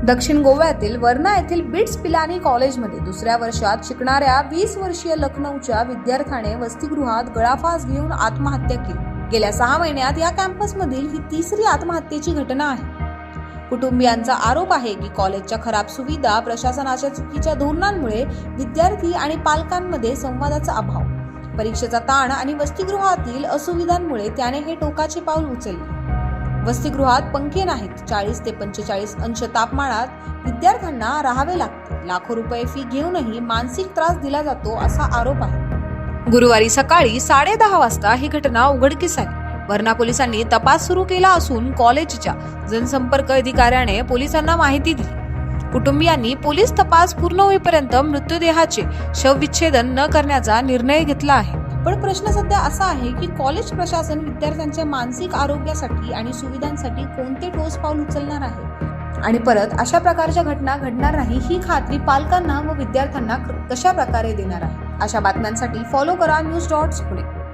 दक्षिण गोव्यातील वर्ना येथील बिट्स पिलानी कॉलेजमध्ये दुसऱ्या वर्षात शिकणाऱ्या 20 वर्षीय लखनौच्या विद्यार्थ्याने वसतिगृहात गळफास घेऊन आत्महत्या केली. गेल्या 6 महिन्यात या कॅम्पसमधील ही तिसरी आत्महत्येची घटना आहे. कुटुंबियांचा आरोप आहे की कॉलेजच्या खराब सुविधा, प्रशासनाच्या चुकीच्या धोरणांमुळे विद्यार्थी आणि पालकांमध्ये संवादाचा अभाव, परीक्षेचा ताण आणि वसतिगृहातील असुविधांमुळे त्याने हे टोकाचे पाऊल उचलले. वसतिगृहात पंखे नाहीत. 40 ते 45 अंश तापमानात विद्यार्थ्यांना राहावे लागते. लाखो रुपये फी घेऊनही मानसिक त्रास दिला जातो असा आरोप आहे. गुरुवारी सकाळी 10:30 वाजता ही घटना उघडकीस आली. वर्ना पोलिसांनी तपास सुरू केला असून कॉलेजच्या जनसंपर्क अधिकाऱ्याने पोलिसांना माहिती दिली. कुटुंबियांनी पोलीस तपास पूर्ण होईपर्यंत मृतदेहाचे शवविच्छेदन न करण्याचा निर्णय घेतला आहे. पण प्रश्न सध्या असा आहे की कॉलेज प्रशासन विद्यार्थ्यांच्या मानसिक आरोग्यासाठी आणि सुविधांसाठी कोणते ठोस पाऊल उचलणार आहे आणि परत अशा प्रकारच्या घटना घडणार नाही ही खात्री पालकांना व विद्यार्थ्यांना कशा प्रकारे देणार आहे. अशा बातम्यांसाठी फॉलो करा न्यूज.पुणे.